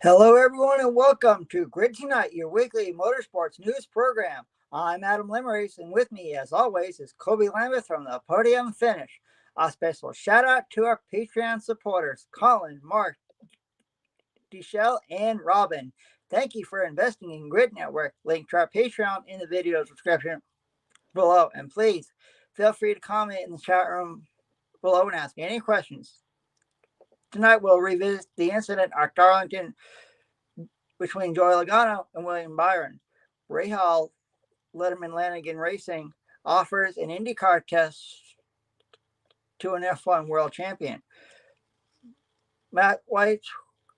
Hello, everyone, and welcome to Grid Tonight, your weekly motorsports news program. I'm Adam Lemerise, and with me, as always, is Kobe Lambeth from the Podium Finish. A special shout out to our Patreon supporters, Colin, Mark, Deschelle, and Robin. Thank you for investing in Grid Network. Link to our Patreon in the video description below. And please feel free to comment in the chat room below and ask any questions. Tonight, we'll revisit the incident at Darlington between Joey Logano and William Byron. Rahal Letterman Lanigan Racing offers an IndyCar test to an F1 World Champion. Matt White's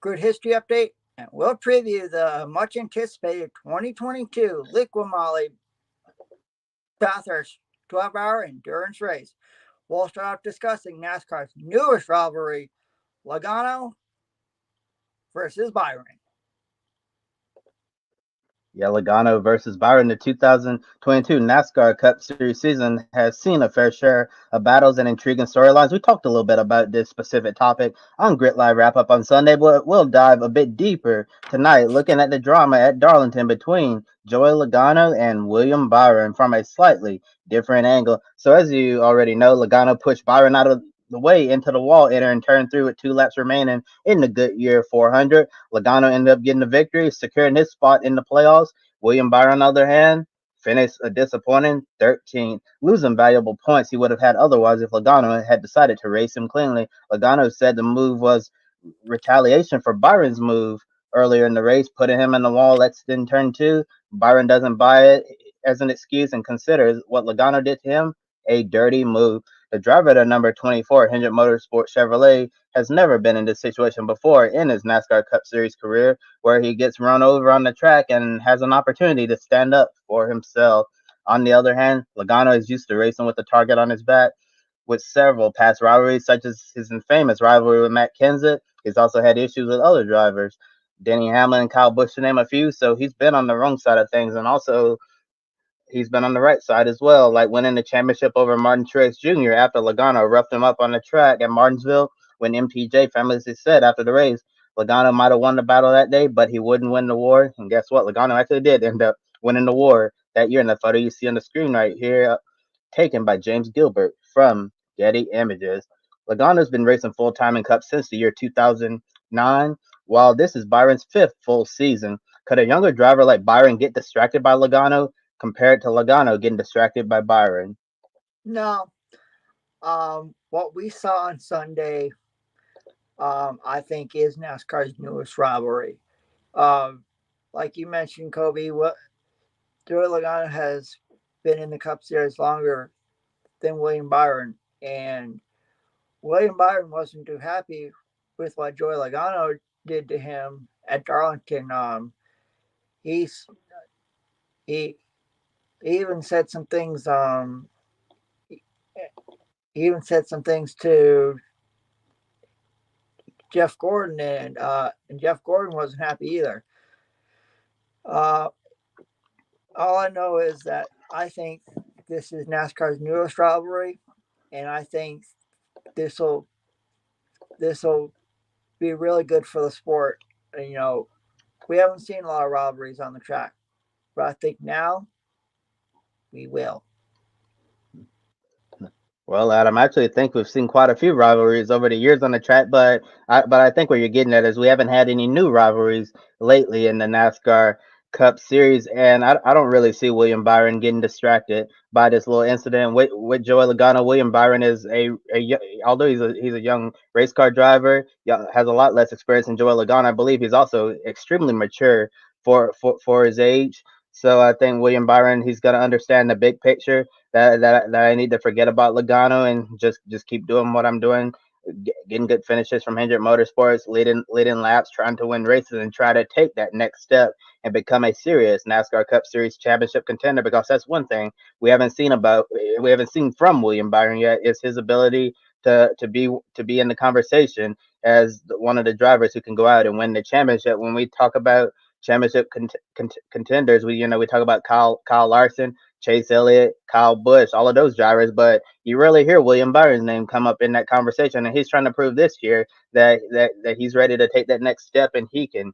Grid History Update, and we'll preview the much anticipated 2022 Liqui-Moly Bathurst 12-hour endurance race. We'll start off discussing NASCAR's newest rivalry, Logano versus Byron. Yeah, Logano versus Byron. The 2022 NASCAR Cup Series season has seen a fair share of battles and intriguing storylines. We talked a little bit about this specific topic on Grit Live Wrap Up on Sunday, but we'll dive a bit deeper tonight, looking at the drama at Darlington between Joey Logano and William Byron from a slightly different angle. So, as you already know, Logano pushed Byron out of the way into the wall, entering turn through with 2 laps remaining in the Goodyear 400. Logano ended up getting the victory, securing his spot in the playoffs. William Byron, on the other hand, finished a disappointing 13th, losing valuable points he would have had otherwise if Logano had decided to race him cleanly. Logano said the move was retaliation for Byron's move earlier in the race, putting him in the wall in turn 2. Byron doesn't buy it as an excuse and considers what Logano did to him a dirty move. The driver of the number 24 Hendrick Motorsport Chevrolet has never been in this situation before in his NASCAR Cup Series career, where he gets run over on the track and has an opportunity to stand up for himself. On the other hand, Logano is used to racing with a target on his back. With several past rivalries, such as his infamous rivalry with Matt Kenseth, he's also had issues with other drivers, Denny Hamlin and Kyle Busch, to name a few. So he's been on the wrong side of things, and also he's been on the right side as well, like winning the championship over Martin Truex Jr. after Logano roughed him up on the track at Martinsville, when MTJ famously said after the race, Logano might have won the battle that day, but he wouldn't win the war. And guess what? Logano actually did end up winning the war that year in the photo you see on the screen right here, taken by James Gilbert from Getty Images. Logano's been racing full-time in Cup since the year 2009, while this is Byron's 5th full season. Could a younger driver like Byron get distracted by Logano compared to Logano getting distracted by Byron? No. What we saw on Sunday, I think, is NASCAR's newest rivalry. Like you mentioned, Kobe, Joey Logano has been in the Cup Series longer than William Byron, and William Byron wasn't too happy with what Joey Logano did to him at Darlington. He's he he even said some things. He even said some things to Jeff Gordon, and Jeff Gordon wasn't happy either. All I know is that I think this is NASCAR's newest rivalry, and I think this will be really good for the sport. And, we haven't seen a lot of rivalries on the track, but I think now we will. Well, Adam, I actually think we've seen quite a few rivalries over the years on the track, but I think what you're getting at is we haven't had any new rivalries lately in the NASCAR Cup Series, and I don't really see William Byron getting distracted by this little incident with Joey Logano. William Byron is although he's a young race car driver, has a lot less experience than Joey Logano. I believe he's also extremely mature for his age. So I think William Byron, he's gonna understand the big picture that I need to forget about Logano and just keep doing what I'm doing, getting good finishes from Hendrick Motorsports, leading laps, trying to win races, and try to take that next step and become a serious NASCAR Cup Series championship contender. Because that's one thing we haven't seen from William Byron yet, is his ability to be in the conversation as one of the drivers who can go out and win the championship. When we talk about championship contenders, we talk about Kyle Larson, Chase Elliott, Kyle Busch, all of those drivers, but you rarely hear William Byron's name come up in that conversation, and he's trying to prove this year that he's ready to take that next step and he can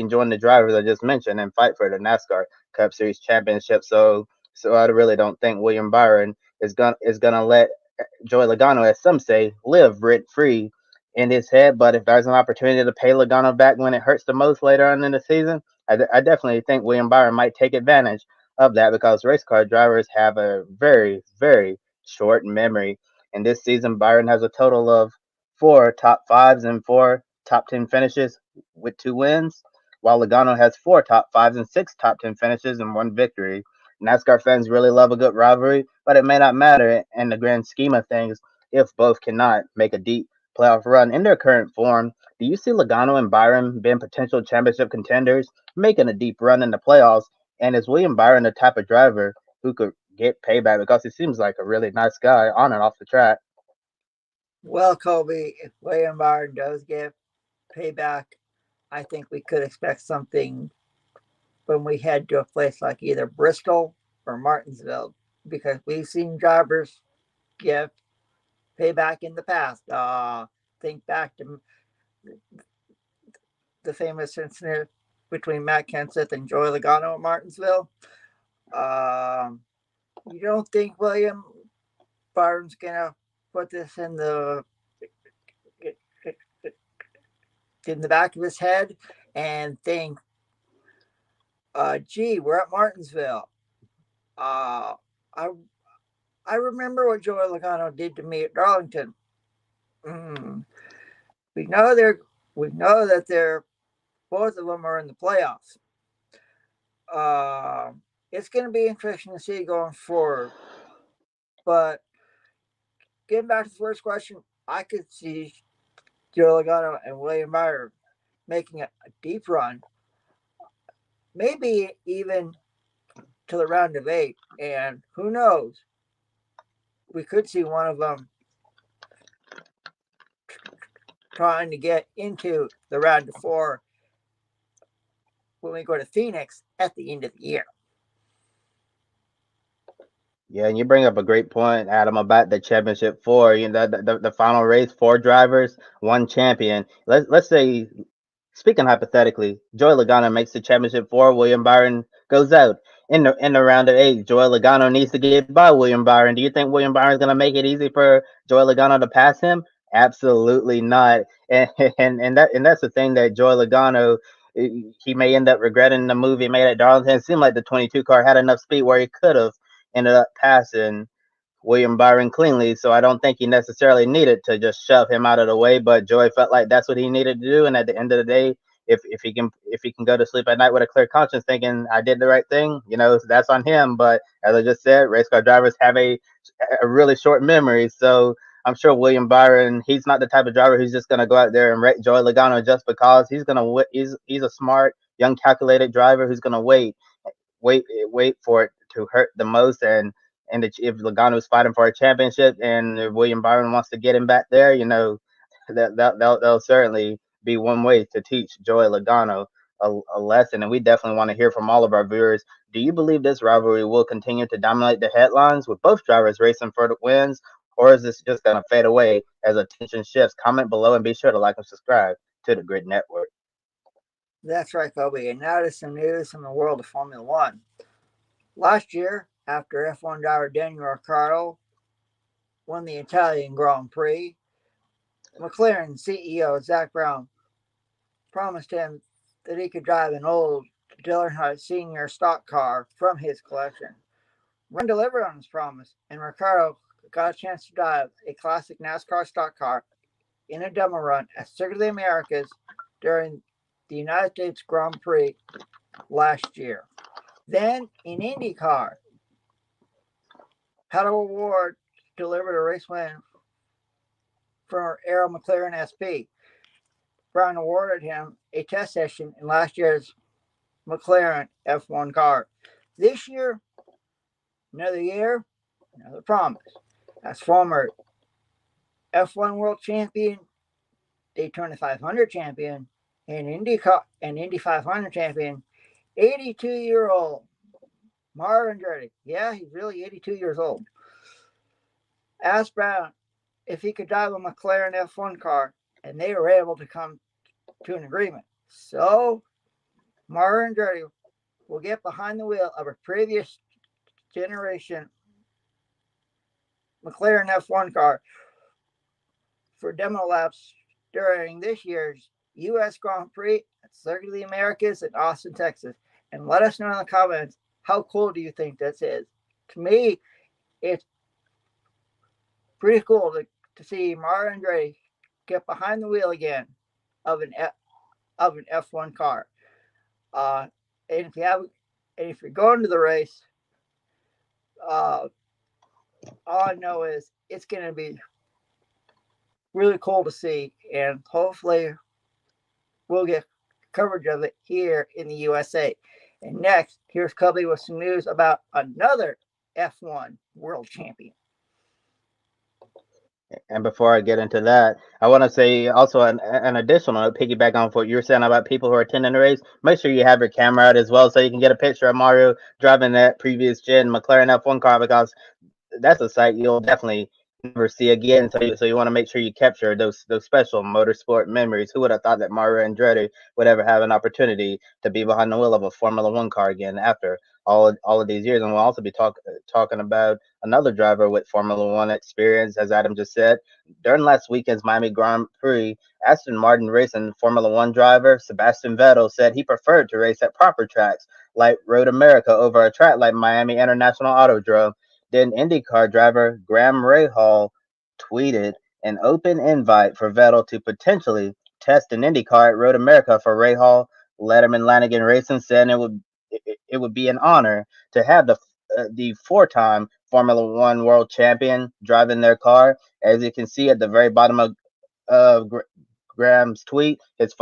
join the drivers I just mentioned and fight for the NASCAR Cup Series championship. So I really don't think William Byron is gonna let Joey Logano, as some say, live rent free in his head. But if there's an opportunity to pay Logano back when it hurts the most later on in the season, I definitely think William Byron might take advantage of that because race car drivers have a very, very short memory. And this season, Byron has a total of four top fives and four top 10 finishes with two wins, while Logano has four top fives and six top 10 finishes and one victory. NASCAR fans really love a good rivalry, but it may not matter in the grand scheme of things if both cannot make a deep playoff run in their current form. Do you see Logano and Byron being potential championship contenders, making a deep run in the playoffs? And is William Byron the type of driver who could get payback because he seems like a really nice guy on and off the track? Well, Kobe, if William Byron does get payback, I think we could expect something when we head to a place like either Bristol or Martinsville, because we've seen drivers give payback in the past. Think back to the famous incident between Matt Kenseth and Joey Logano at Martinsville. Um, you don't think William Byron's gonna put this in the back of his head and think, "Gee, we're at Martinsville. Uh, I I remember what Joey Logano did to me at Darlington. Mm, we know that they're both of them are in the playoffs. Uh, it's going to be interesting to see going forward. But getting back to the first question, I could see Joe Logano and William Byron making a deep run, maybe even to the round of eight. And who knows, we could see one of them trying to get into the round of four when we go to Phoenix at the end of the year. Yeah, and you bring up a great point, Adam, about the championship four. You know, the final race, four drivers, one champion. Let's say, speaking hypothetically, Joey Logano makes the championship four. William Byron goes out in the round of eight. Joey Logano needs to get by William Byron. Do you think William Byron's going to make it easy for Joey Logano to pass him? Absolutely not. And that's the thing that Joey Logano, he may end up regretting the move he made at Darlington. It seemed like the 22 car had enough speed where he could have ended up passing William Byron cleanly, so I don't think he necessarily needed to just shove him out of the way. But Joey felt like that's what he needed to do, and at the end of the day, if he can go to sleep at night with a clear conscience, thinking I did the right thing, that's on him. But as I just said, race car drivers have a really short memory, so I'm sure William Byron, he's not the type of driver who's just gonna go out there and wreck Joey Logano just because he's a smart, young, calculated driver who's gonna wait for it to hurt the most. And if Logano's fighting for a championship and William Byron wants to get him back there, that'll certainly be one way to teach Joey Logano a lesson. And we definitely want to hear from all of our viewers. Do you believe this rivalry will continue to dominate the headlines with both drivers racing for the wins, or is this just going to fade away as attention shifts? Comment below and be sure to like and subscribe to the Grid Network. That's right, Kobe. And now to some news from the world of Formula One. Last year, after F1 driver Daniel Ricciardo won the Italian Grand Prix, McLaren CEO Zak Brown promised him that he could drive an old Darlington Senior stock car from his collection. Brown delivered on his promise, and Ricciardo got a chance to drive a classic NASCAR stock car in a demo run at Circuit of the Americas during the United States Grand Prix last year. Then in IndyCar, Paddle Award delivered a race win for Arrow McLaren SP. Brown awarded him a test session in last year's McLaren F1 car. This year, another year, another promise. As former F1 World Champion, Daytona 500 champion, and Indy 500 champion, 82-year-old Marvin Andretti. Yeah, he's really 82 years old. Asked Brown if he could drive a McLaren F1 car, and they were able to come to an agreement. So Mario Andretti will get behind the wheel of a previous generation McLaren F1 car for demo laps during this year's U.S. Grand Prix at Circuit of the Americas in Austin, Texas. And let us know in the comments, how cool do you think this is? To me, it's pretty cool to see Mario Andretti get behind the wheel again of an F1 car. Uh, and if you're going to the race, uh, all I know is it's going to be really cool to see, and hopefully we'll get coverage of it here in the USA. And next, here's Kobe with some news about another F1 world champion. And before I get into that, I want to say also an additional note, piggyback on what you were saying about people who are attending the race. Make sure you have your camera out as well so you can get a picture of Mario driving that previous gen McLaren F1 car, because that's a sight you'll definitely never see again. So you want to make sure you capture those special motorsport memories. Who would have thought that Mario Andretti would ever have an opportunity to be behind the wheel of a Formula One car again after all of these years? And we'll also be talking about another driver with Formula One experience, as Adam just said. During last weekend's Miami Grand Prix, Aston Martin Racing Formula One driver Sebastian Vettel said he preferred to race at proper tracks like Road America over a track like Miami International Autodrome. Then IndyCar driver Graham Rahal tweeted an open invite for Vettel to potentially test an IndyCar at Road America for Rahal Letterman Lanigan Racing, saying it would be an honor to have the four-time Formula One world champion driving their car. As you can see at the very bottom of Graham's tweet, his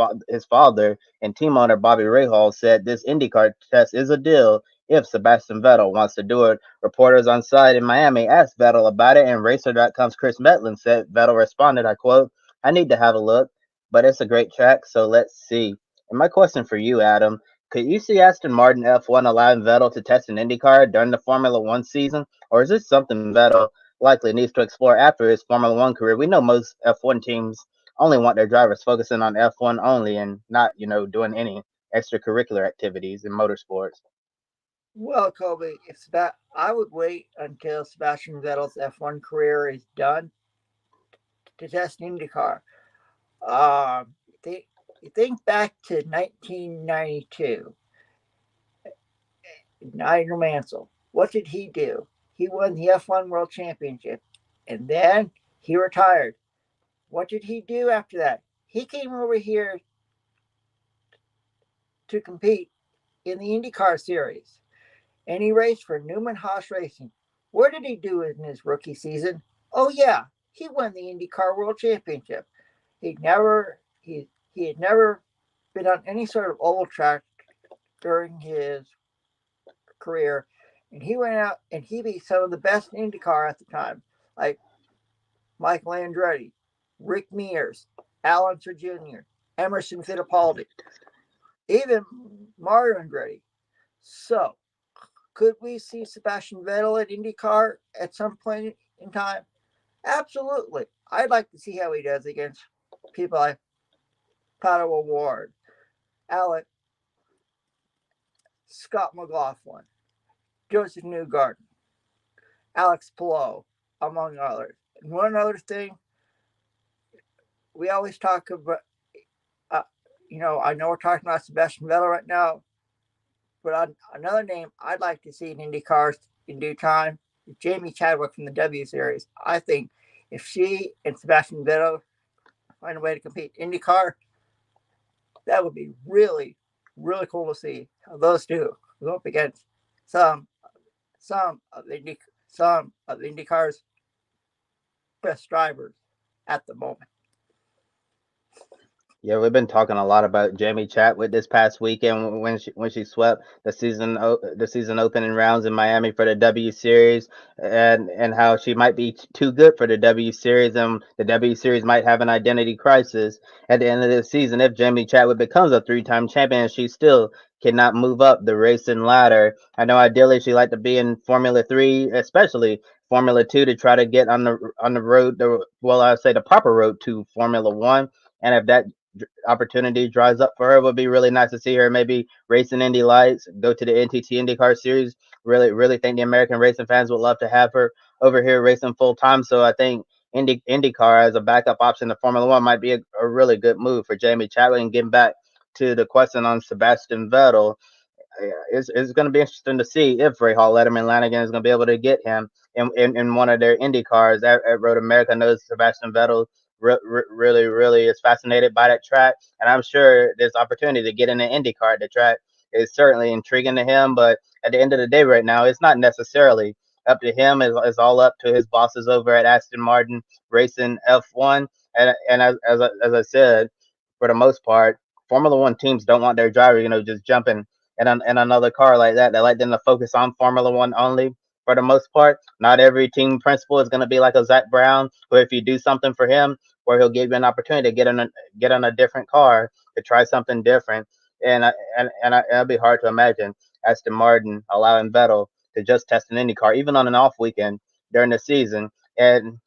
father and team owner Bobby Rahal said this IndyCar test is a deal if Sebastian Vettel wants to do it. Reporters on site in Miami asked Vettel about it, and Racer.com's Chris Metlin said Vettel responded, I quote, I need to have a look, but it's a great track, so let's see. And my question for you, Adam, could you see Aston Martin F1 allowing Vettel to test an IndyCar during the Formula One season, or is this something Vettel likely needs to explore after his Formula One career? We know most F1 teams only want their drivers focusing on F1 only and not, doing any extracurricular activities in motorsports. Well, Kobe, I would wait until Sebastian Vettel's F1 career is done to test IndyCar. Um, you think back to 1992, Nigel Mansell. What did he do? He won the F1 World Championship, and then he retired. What did he do after that? He came over here to compete in the IndyCar series, and he raced for Newman Haas Racing. What did he do in his rookie season? Oh yeah, he won the IndyCar World Championship. He had never been on any sort of oval track during his career, and he went out and he beat some of the best in IndyCar at the time, like Michael Andretti, Rick Mears, Al Unser Jr., Emerson Fittipaldi, even Mario Andretti. So, could we see Sebastian Vettel at IndyCar at some point in time? Absolutely. I'd like to see how he does against people like Pato O'Ward, Alec, Scott McLaughlin, Joseph Newgarden, Alex Palou, among others. And one other thing, we always talk about, I know we're talking about Sebastian Vettel right now, but another name I'd like to see in IndyCars in due time is Jamie Chadwick from the W Series. I think if she and Sebastian Vettel find a way to compete IndyCar, that would be really, really cool to see how those two go up against some of the IndyCar's best drivers at the moment. Yeah, we've been talking a lot about Jamie Chatwood this past weekend when she swept the season opening rounds in Miami for the W Series, and how she might be too good for the W Series, and the W Series might have an identity crisis at the end of the season if Jamie Chatwood becomes a three-time champion. She still cannot move up the racing ladder. I know ideally she'd like to be in Formula Three, especially Formula Two, to try to get on the road, I say the proper road to Formula One. And if that opportunity dries up for her, it would be really nice to see her maybe racing Indy Lights, go to the NTT IndyCar Series. Really think the American racing fans would love to have her over here racing full time. So I think IndyCar as a backup option to Formula One might be a really good move for Jamie Chadwick. And getting back to the question on Sebastian Vettel, yeah, it's going to be interesting to see if Rahal Letterman Lanigan is going to be able to get him in one of their Indy cars at Road America. Knows Sebastian Vettel really is fascinated by that track, and I'm sure this opportunity to get in an Indy car at the track is certainly intriguing to him. But at the end of the day, right now, it's not necessarily up to him. It's all up to his bosses over at Aston Martin Racing F1. And as I said, for the most part, Formula One teams don't want their driver, just jumping in another car like that. They like them to focus on Formula One only for the most part. Not every team principal is going to be like a Zach Brown, where if you do something for him, where he'll give you an opportunity to get on a different car to try something different. It'll be hard to imagine Aston Martin allowing Vettel to just test an Indy car, even on an off weekend during the season. And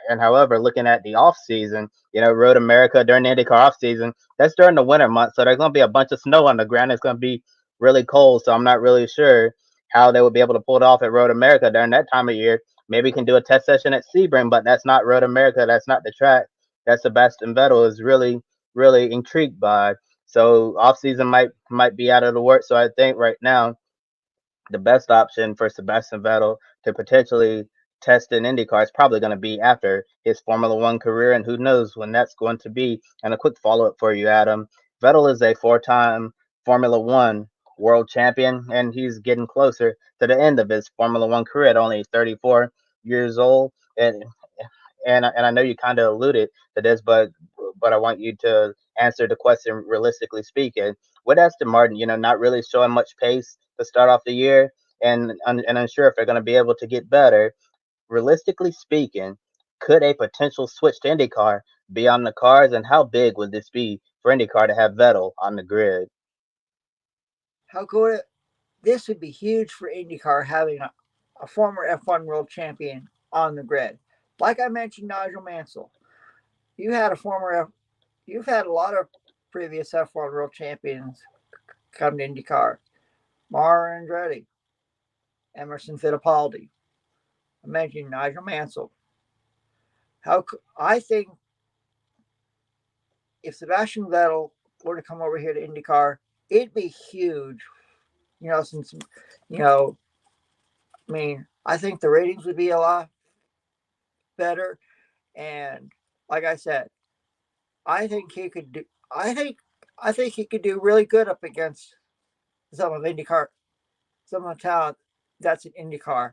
however, looking at the off season, Road America during the IndyCar off season, that's during the winter months, so there's going to be a bunch of snow on the ground. It's going to be really cold, so I'm not really sure how they would be able to pull it off at Road America during that time of year. Maybe we can do a test session at Sebring, but that's not Road America. That's not the track that Sebastian Vettel is really intrigued by. So off season might be out of the work. So I think right now the best option for Sebastian Vettel to potentially test in IndyCar is probably going to be after his Formula One career, and who knows when that's going to be. And a quick follow up for you, Adam. Vettel is a 4-time Formula One world champion, and he's getting closer to the end of his Formula One career at only 34 years old. And I know you kind of alluded to this, but I want you to answer the question realistically speaking. With Aston Martin, not really showing much pace to start off the year, and unsure if they're going to be able to get better. Realistically speaking, could a potential switch to IndyCar be on the cards, and how big would this be for IndyCar to have Vettel on the grid? How could it? This would be huge for IndyCar having a former F1 world champion on the grid. Like I mentioned, Nigel Mansell. You had a former, you've had a lot of previous F1 world champions come to IndyCar. Mara Andretti, Emerson Fittipaldi. I mentioned Nigel Mansell. I think if Sebastian Vettel were to come over here to IndyCar, it'd be huge. Since I think the ratings would be a lot better. And like I said, I think he could do. I think he could do really good up against some of IndyCar, some of the talent that's in IndyCar.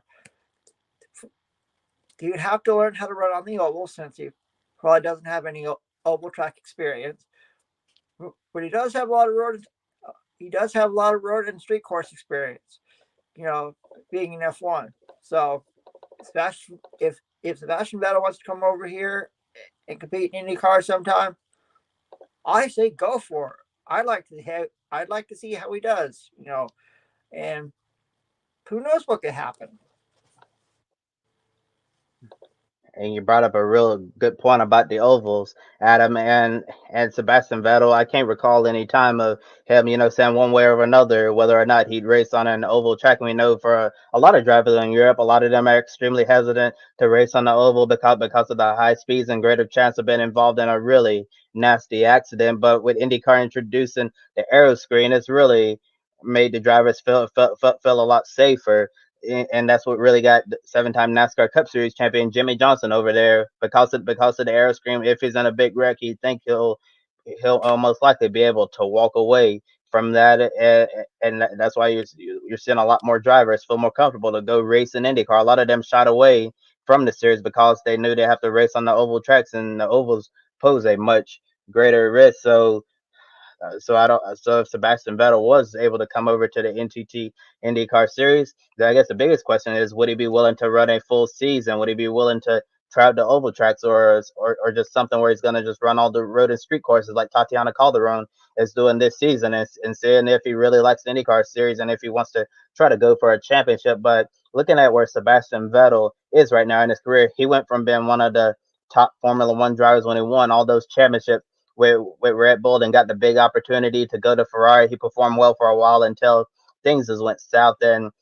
He would have to learn how to run on the oval since he probably doesn't have any oval track experience. But he does have a lot of road. He does have a lot of road and street course experience. Being in F1. So, if Sebastian Vettel wants to come over here and compete in IndyCar sometime, I say go for it. I'd like to see how he does. And who knows what could happen. And you brought up a real good point about the ovals, Adam, and Sebastian Vettel. I can't recall any time of him, saying one way or another whether or not he'd race on an oval track. And we know for a lot of drivers in Europe, a lot of them are extremely hesitant to race on the oval because of the high speeds and greater chance of being involved in a really nasty accident. But with IndyCar introducing the aero screen, it's really made the drivers feel a lot safer, and that's what really got 7-time NASCAR Cup Series champion Jimmy Johnson over there because of the air scream. If he's in a big wreck, you think he'll almost likely be able to walk away from that, and that's why you're seeing a lot more drivers feel more comfortable to go race in IndyCar. A lot of them shot away from the series because they knew they have to race on the oval tracks, and the ovals pose a much greater risk. So I don't. So if Sebastian Vettel was able to come over to the NTT IndyCar Series, then I guess the biggest question is: would he be willing to run a full season? Would he be willing to try out the oval tracks, or just something where he's going to just run all the road and street courses like Tatiana Calderon is doing this season, and seeing if he really likes the IndyCar Series and if he wants to try to go for a championship. But looking at where Sebastian Vettel is right now in his career, he went from being one of the top Formula One drivers when he won all those championships with Red Bull and got the big opportunity to go to Ferrari. He performed well for a while until things just went south, and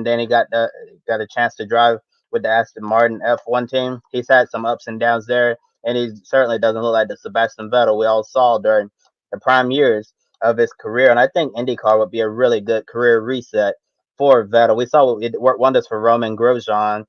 then he got a chance to drive with the Aston Martin F1 team. He's had some ups and downs there, and he certainly doesn't look like the Sebastian Vettel we all saw during the prime years of his career. And I think IndyCar would be a really good career reset for Vettel. We saw it worked wonders for Roman Grosjean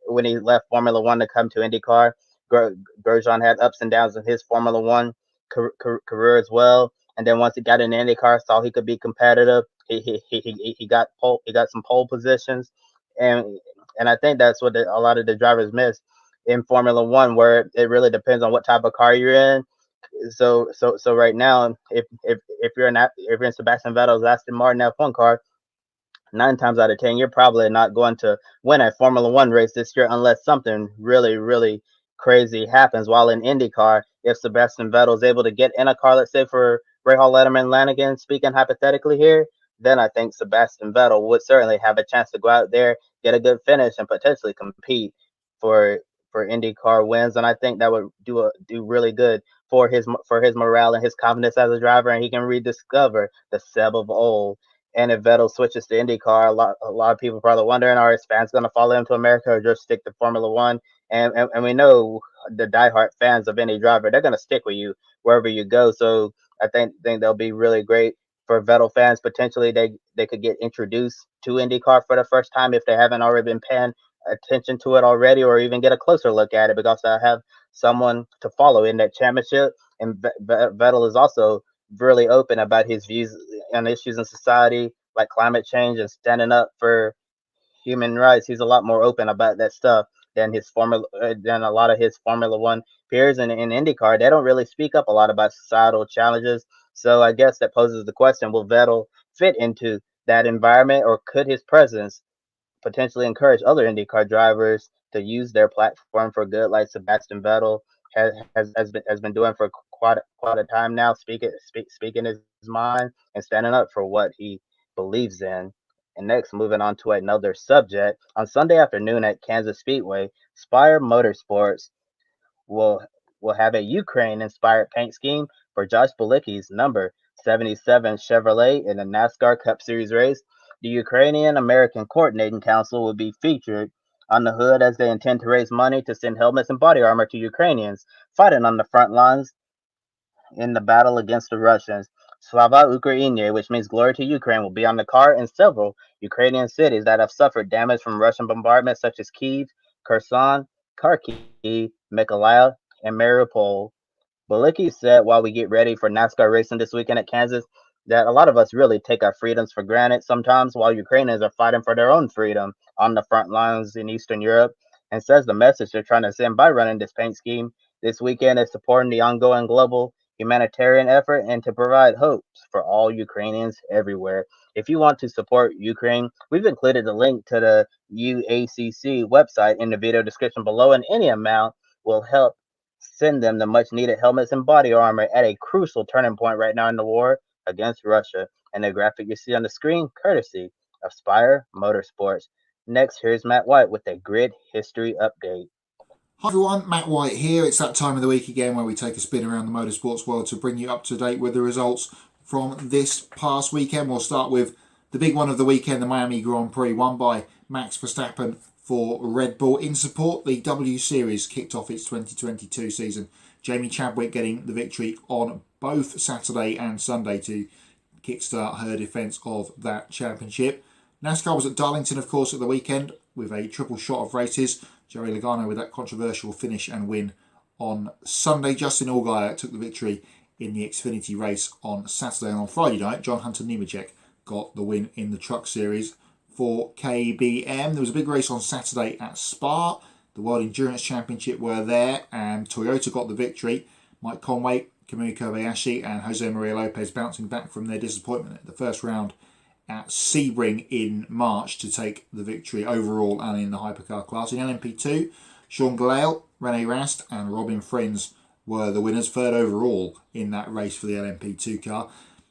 when he left Formula One to come to IndyCar. Grosjean had ups and downs in his Formula One career as well. And then once he got in IndyCar, saw he could be competitive. He got some pole positions, and and I think that's what a lot of the drivers miss in Formula One, where it really depends on what type of car you're in. So right now, if you're in Sebastian Vettel's Aston Martin F1 car, 9 times out of 10, you're probably not going to win a Formula One race this year unless something really, really crazy happens. While in IndyCar, if Sebastian Vettel is able to get in a car, let's say for Rahal Letterman Lanigan, speaking hypothetically here, then I think Sebastian Vettel would certainly have a chance to go out there, get a good finish, and potentially compete for IndyCar wins. And I think that would do really good for his morale and his confidence as a driver, and he can rediscover the Seb of old. And if Vettel switches to IndyCar, a lot of people probably wondering, are his fans going to follow him to America or just stick to Formula One? And we know the diehard fans of any driver, they're going to stick with you wherever you go. So I think they'll be really great for Vettel fans. Potentially, they could get introduced to IndyCar for the first time if they haven't already been paying attention to it already, or even get a closer look at it, because I have someone to follow in that championship. And Vettel is also really open about his views on issues in society like climate change and standing up for human rights. He's a lot more open about that stuff than a lot of his Formula One peers. And in IndyCar, they don't really speak up a lot about societal challenges. So I guess that poses the question: will Vettel fit into that environment, or could his presence potentially encourage other IndyCar drivers to use their platform for good, like Sebastian Vettel has been doing for quite a time now, speaking his mind and standing up for what he believes in. And next, moving on to another subject, on Sunday afternoon at Kansas Speedway, Spire Motorsports will will have a Ukraine-inspired paint scheme for Josh Bilicki's number 77 Chevrolet in the NASCAR Cup Series race. The Ukrainian-American Coordinating Council will be featured on the hood as they intend to raise money to send helmets and body armor to Ukrainians fighting on the front lines in the battle against the Russians. Slava Ukraini, which means glory to Ukraine, will be on the car in several Ukrainian cities that have suffered damage from Russian bombardment, such as Kyiv, Kherson, Kharkiv, Mykolaiv, and Mariupol. Balicki said while we get ready for NASCAR racing this weekend at Kansas, that a lot of us really take our freedoms for granted sometimes, while Ukrainians are fighting for their own freedom on the front lines in Eastern Europe, and says the message they're trying to send by running this paint scheme this weekend is supporting the ongoing global humanitarian effort and to provide hopes for all Ukrainians everywhere. If you want to support Ukraine, we've included the link to the UACC website in the video description below, and any amount will help send them the much needed helmets and body armor at a crucial turning point right now in the war against Russia. And the graphic you see on the screen, courtesy of Spire Motorsports. Next, here's Matt White with a grid history update. Hi everyone, Matt White here. It's that time of the week again where we take a spin around the motorsports world to bring you up to date with the results from this past weekend. We'll start with the big one of the weekend, the Miami Grand Prix, won by Max Verstappen for Red Bull. In support, the W Series kicked off its 2022 season. Jamie Chadwick getting the victory on both Saturday and Sunday to kickstart her defence of that championship. NASCAR was at Darlington, of course, at the weekend with a triple shot of races. Joey Logano with that controversial finish and win on Sunday. Justin Allgaier took the victory in the Xfinity race on Saturday. And on Friday night, John Hunter Nemechek got the win in the Truck Series for KBM. There was a big race on Saturday at Spa. The World Endurance Championship were there and Toyota got the victory. Mike Conway, Kamui Kobayashi and Jose Maria Lopez bouncing back from their disappointment at the first round at Sebring in March to take the victory overall and in the hypercar class. In LMP2, Sean Gale, Rene Rast and Robin Friends were the winners, third overall in that race for the LMP2 car.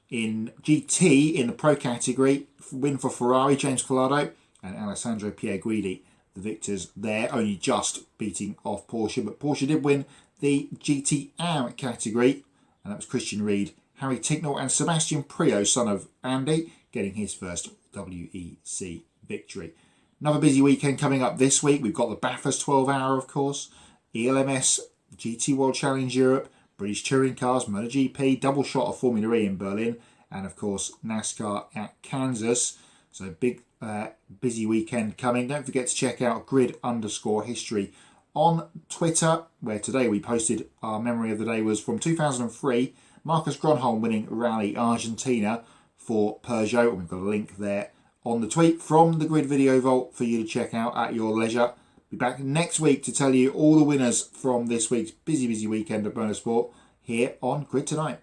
In GT, in the Pro category, win for Ferrari, James Collado and Alessandro Pierguidi, the victors there, only just beating off Porsche. But Porsche did win the GT AM category and that was Christian Reed, Harry Ticknell and Sebastian Prio, son of Andy, getting his first WEC victory. Another busy weekend coming up this week. We've got the Bathurst 12 Hour, of course, ELMS, GT World Challenge Europe, British Touring Cars, MotoGP, double shot of Formula E in Berlin, and of course NASCAR at Kansas. So big, busy weekend coming. Don't forget to check out grid_history on Twitter, where today we posted our memory of the day was from 2003, Marcus Gronholm winning Rally Argentina for Peugeot, and we've got a link there on the tweet from the Grid Video Vault for you to check out at your leisure. Be back next week to tell you all the winners from this week's busy weekend of motorsport here on Grid Tonight.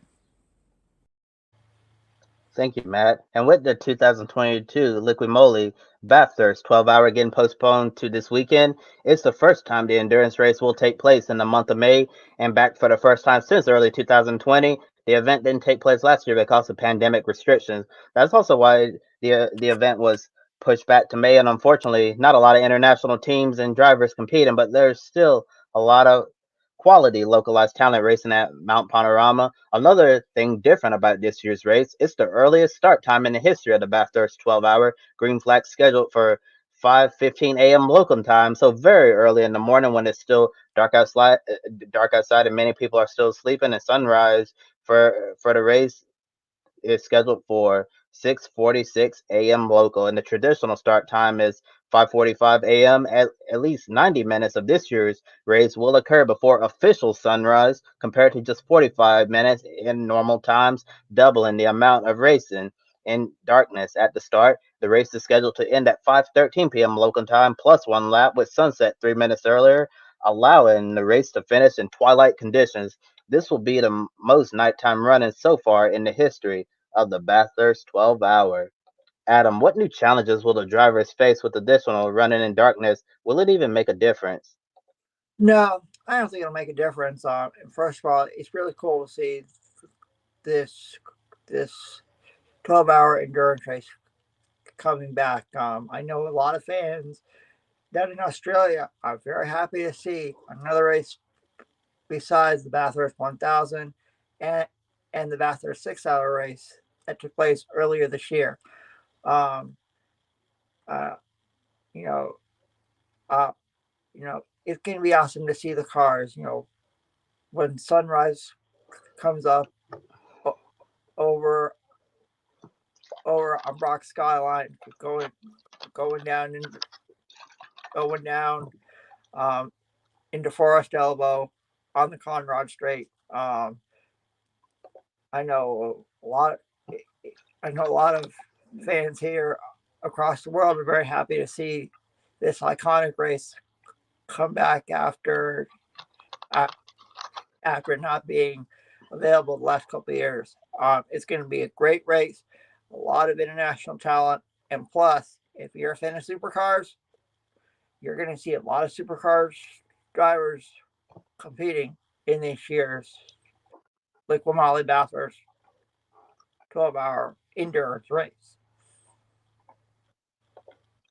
Thank you, Matt. And with the 2022 Liqui-Moly Bathurst 12-hour getting postponed to this weekend, it's the first time the endurance race will take place in the month of May, and back for the first time since early 2020. The event didn't take place last year because of pandemic restrictions. That's also why the event was pushed back to May, and unfortunately, not a lot of international teams and drivers competing, but there's still a lot of quality localized talent racing at Mount Panorama. Another thing different about this year's race, it's the earliest start time in the history of the Bathurst 12-hour. Green flag scheduled for 5:15 a.m. local time, so very early in the morning when it's still dark outside, and many people are still sleeping. And sunrise for the race is scheduled for 6:46 a.m. local, and the traditional start time is 5:45 a.m. At least 90 minutes of this year's race will occur before official sunrise, compared to just 45 minutes in normal times, doubling the amount of racing in darkness at the start. The race is scheduled to end at 5:13 p.m. local time, plus one lap, with sunset 3 minutes earlier, allowing the race to finish in twilight conditions. This will be the most nighttime running so far in the history of the Bathurst 12-hour. Adam, what new challenges will the drivers face with additional running in darkness? Will it even make a difference? No, I don't think it'll make a difference. First of all, it's really cool to see this 12-hour endurance race coming back. I know a lot of fans down in Australia are very happy to see another race besides the Bathurst 1000 and the Bathurst 6-hour race that took place earlier this year. Um, uh, you know, it's going to be awesome to see the cars. When sunrise comes up over a rock skyline, going down into Forest Elbow on the Conrad Strait. I know a lot of fans here across the world are very happy to see this iconic race come back after not being available the last couple of years. It's going to be a great race, a lot of international talent, and plus, if you're a fan of supercars, you're going to see a lot of supercars drivers competing in this year's Liqui-Moly Bathurst 12-hour endurance race.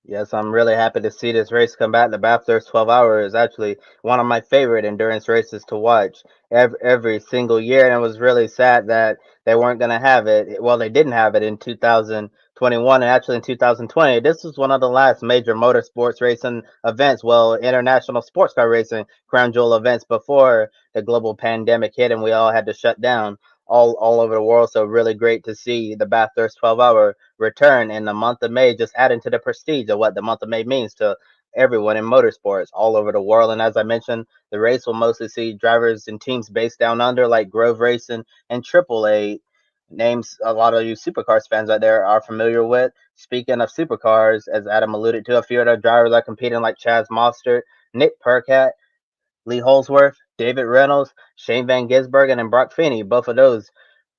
Yes, I'm really happy to see this race come back. The Bathurst 12-hour is actually one of my favorite endurance races to watch every single year, and it was really sad that they weren't going to have it. Well, they didn't have it in 2021, and actually in 2020. This was one of the last major motorsports racing events, well, international sports car racing crown jewel events before the global pandemic hit, and we all had to shut down all over the world. So really great to see the Bathurst 12-hour return in the month of May, just adding to the prestige of what the month of May means to everyone in motorsports all over the world. And as I mentioned, the race will mostly see drivers and teams based down under, like Grove Racing and AAA, names a lot of you supercars fans out there are familiar with. Speaking of supercars, as Adam alluded to, a few of the drivers are competing, like Chaz Mostert, Nick Percat, Lee Holsworth, David Reynolds, Shane Van Gisbergen, and Brock Feeney. Both of those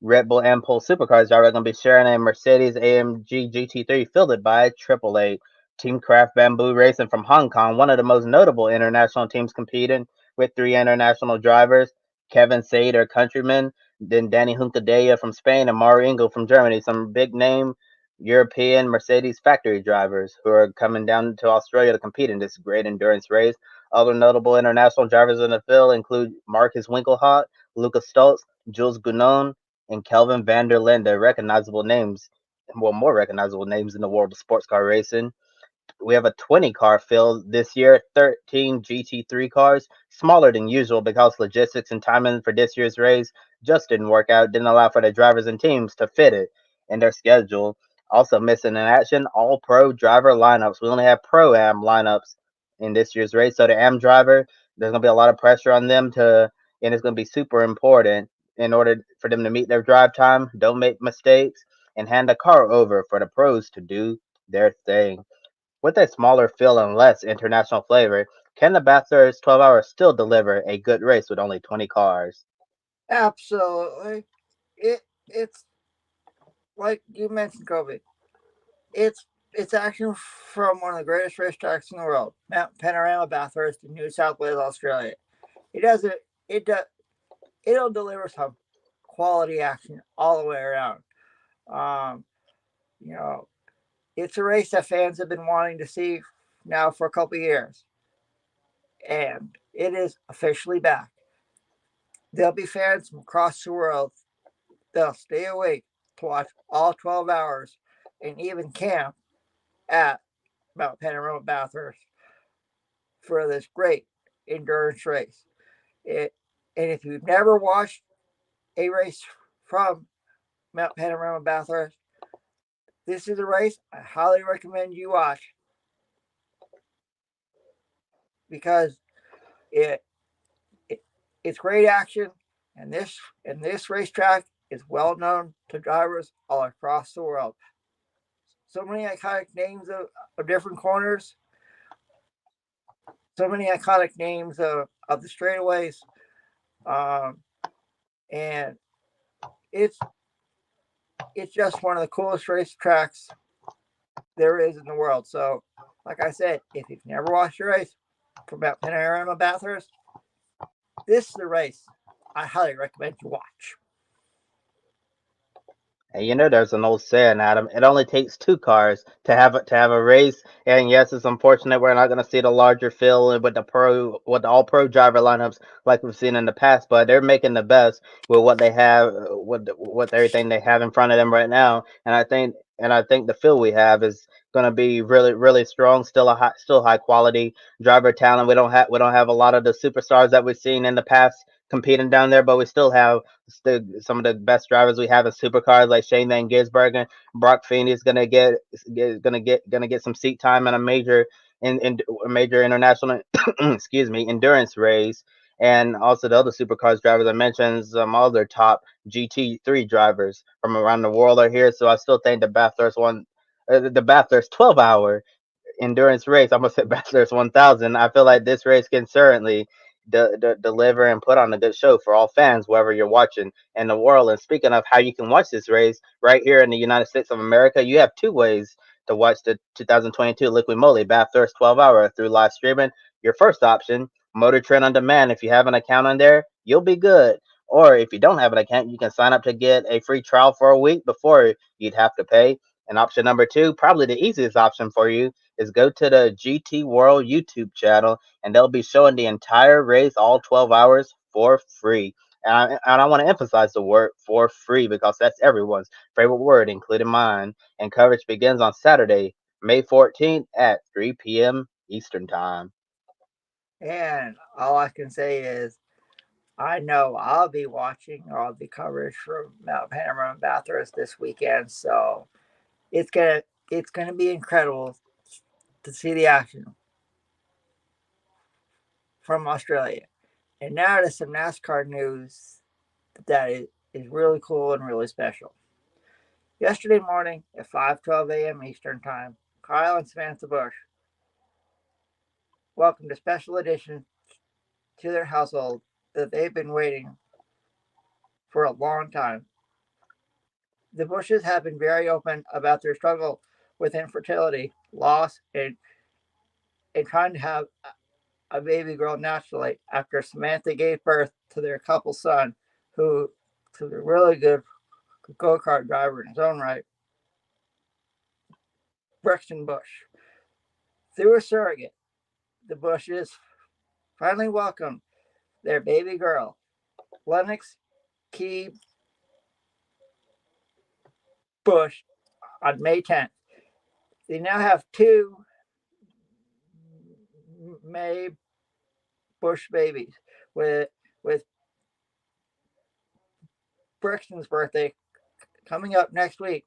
Red Bull Ampol supercars are going to be sharing a Mercedes AMG GT3 fielded by AAA. Team Craft Bamboo Racing from Hong Kong, one of the most notable international teams competing, with 3 international drivers: Kevin Said, their countryman, then Danny Huncadella from Spain, and Mario Engel from Germany. Some big name European Mercedes factory drivers who are coming down to Australia to compete in this great endurance race. Other notable international drivers in the field include Marcus Winkelhock, Lucas Stoltz, Jules Gounon, and Kelvin van der Linde, recognizable names, more recognizable names in the world of sports car racing. We have a 20 car field this year, 13 GT3 cars, smaller than usual because logistics and timing for this year's race just didn't work out, didn't allow for the drivers and teams to fit it in their schedule. Also missing in action, all pro driver lineups. We only have pro am lineups in this year's race. So the am driver, there's going to be a lot of pressure on them and it's going to be super important in order for them to meet their drive time, don't make mistakes, and hand the car over for the pros to do their thing. With a smaller field and less international flavor, can the Bathurst 12 hours still deliver a good race with only 20 cars? Absolutely. It's like you mentioned, Kobe. It's action from one of the greatest racetracks in the world, Mount Panorama Bathurst in New South Wales, Australia. It does it. It does. It'll deliver some quality action all the way around. Um, you know, it's a race that fans have been wanting to see now for a couple of years, and it is officially back. There'll be fans from across the world. They'll stay awake to watch all 12 hours and even camp at Mount Panorama Bathurst for this great endurance race. It, and if you've never watched a race from Mount Panorama Bathurst, this is a race I highly recommend you watch because it, it it's great action, and this racetrack is well known to drivers all across the world. So many iconic names of different corners, so many iconic names of the straightaways, um, and it's it's just one of the coolest racetracks there is in the world. So, like I said, if you've never watched a race from Mount Panorama Bathurst, this is the race I highly recommend you watch. And there's an old saying, Adam. It only takes two cars to have a race. And yes, it's unfortunate we're not going to see the larger field with the all pro driver lineups like we've seen in the past. But they're making the best with what they have, with everything they have in front of them right now. And I think the field we have is going to be really really strong. Still high quality driver talent. We don't have a lot of the superstars that we've seen in the past competing down there, but we still have some of the best drivers we have in supercars like Shane Van Gisbergen. Brock Feeney is gonna get some seat time in in a major international excuse me endurance race. And also the other supercars drivers I mentioned, some other top GT3 drivers from around the world are here. So I still think the Bathurst 12-hour endurance race. I'm gonna say Bachelor's 1000. I feel like this race can certainly deliver and put on a good show for all fans wherever you're watching in the world. And speaking of how you can watch this race right here in the United States of America, you have two ways to watch the 2022 Liqui-Moly Bathurst 12-hour through live streaming. Your first option, Motor Trend on Demand. If you have an account on there, you'll be good. Or if you don't have an account, you can sign up to get a free trial for a week before you'd have to pay. And option number two, probably the easiest option for you, is go to the GT World YouTube channel, and they'll be showing the entire race, all 12 hours, for free. And I want to emphasize the word for free because that's everyone's favorite word, including mine. And coverage begins on Saturday, May 14th at 3 p.m. Eastern Time. And all I can say is, I know I'll be watching all the coverage from Mount Panorama Bathurst this weekend, so it's gonna it's gonna be incredible to see the action from Australia. And now to some NASCAR news that is really cool and really special. Yesterday morning at 5:12 a.m. Eastern Time, Kyle and Samantha Bush welcomed a special addition to their household that they've been waiting for a long time. The Bushes have been very open about their struggle with infertility, loss, and trying to have a baby girl naturally after Samantha gave birth to their couple son, who is a really good go kart driver in his own right, Brexton Bush. Through a surrogate, the Bushes finally welcomed their baby girl, Lennox Key Bush, on May 10th. They now have 2 May Bush babies, with Brixton's birthday coming up next week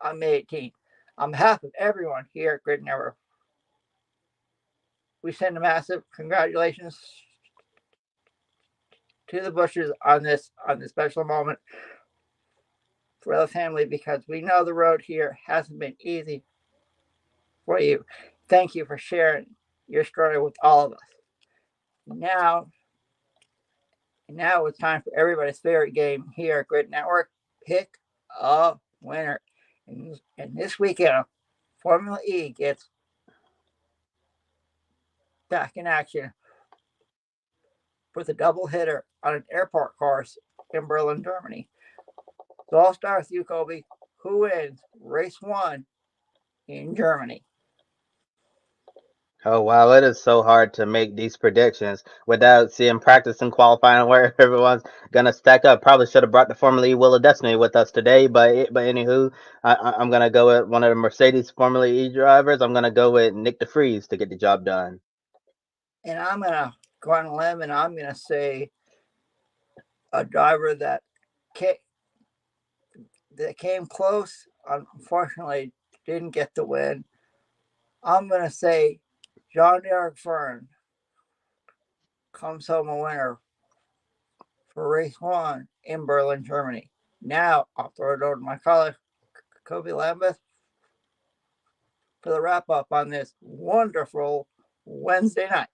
on May 18th. On behalf of everyone here at Grid Network, we send a massive congratulations to the Bushes on this special moment for the family, because we know the road here hasn't been easy for you. Thank you for sharing your story with all of us. Now it's time for everybody's favorite game here at Grid Network, Pick a Winner. And this weekend, Formula E gets back in action with a double hitter on an airport course in Berlin, Germany. So I'll start with you, Kobe. Who wins race 1 in Germany? Oh wow, it is so hard to make these predictions without seeing practice and qualifying where everyone's gonna stack up. Probably should have brought the Formula E Wheel of Destiny with us today, but anywho, I'm gonna go with one of the Mercedes Formula E drivers. I'm gonna go with Nick DeVries to get the job done. And I'm gonna go on a limb, and I'm gonna say a driver that came close, unfortunately didn't get the win. I'm gonna say Jean-Eric Vergne comes home a winner for race 1 in Berlin, Germany. Now I'll throw it over to my colleague, Kobe Lambeth, for the wrap up on this wonderful Wednesday night.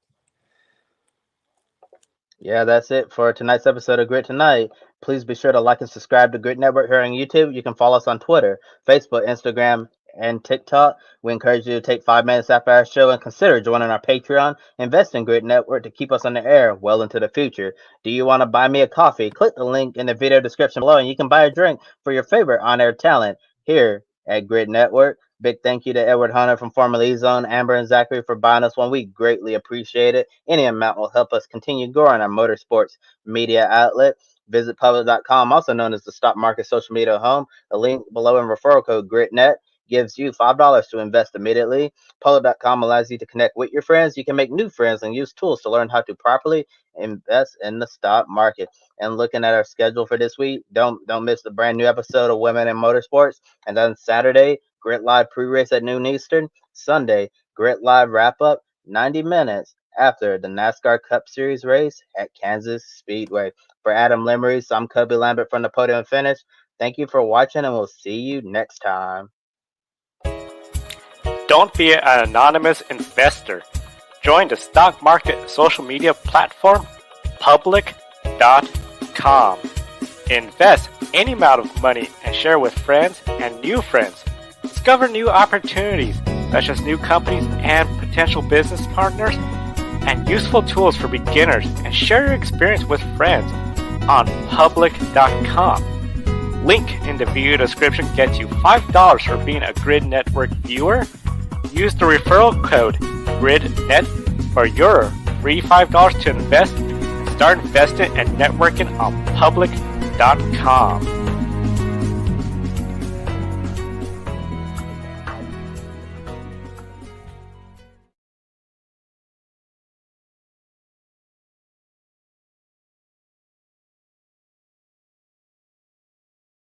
Yeah, that's it for tonight's episode of Grid Tonight. Please be sure to like and subscribe to Grid Network here on YouTube. You can follow us on Twitter, Facebook, Instagram, and TikTok. We encourage you to take 5 minutes after our show and consider joining our Patreon. Invest in Grid Network to keep us on the air well into the future. Do you want to buy me a coffee? Click the link in the video description below and you can buy a drink for your favorite on-air talent here at Grid Network. Big thank you to Edward Hunter from Formula E Zone, Amber and Zachary for buying us one. We greatly appreciate it. Any amount will help us continue growing our motorsports media outlet. Visit public.com, also known as the stock market social media home. The link below in referral code GRIDnet gives you $5 to invest immediately. Public.com allows you to connect with your friends. You can make new friends and use tools to learn how to properly invest in the stock market. And looking at our schedule for this week, don't miss the brand new episode of Women in Motorsports. And then Saturday, Grid Live pre-race at noon Eastern. Sunday, Grid Live wrap-up 90 minutes after the NASCAR Cup Series race at Kansas Speedway. For Adam Lemerise, I'm Kobe Lambeth from the Podium Finish. Thank you for watching, and we'll see you next time. Don't be an anonymous investor. Join the stock market social media platform, public.com. Invest any amount of money and share with friends and new friends. Discover new opportunities, such as new companies and potential business partners, and useful tools for beginners, and share your experience with friends on public.com. Link in the video description gets you $5 for being a Grid Network viewer. Use the referral code GRIDnet for your free $5 to invest and start investing and networking on public.com.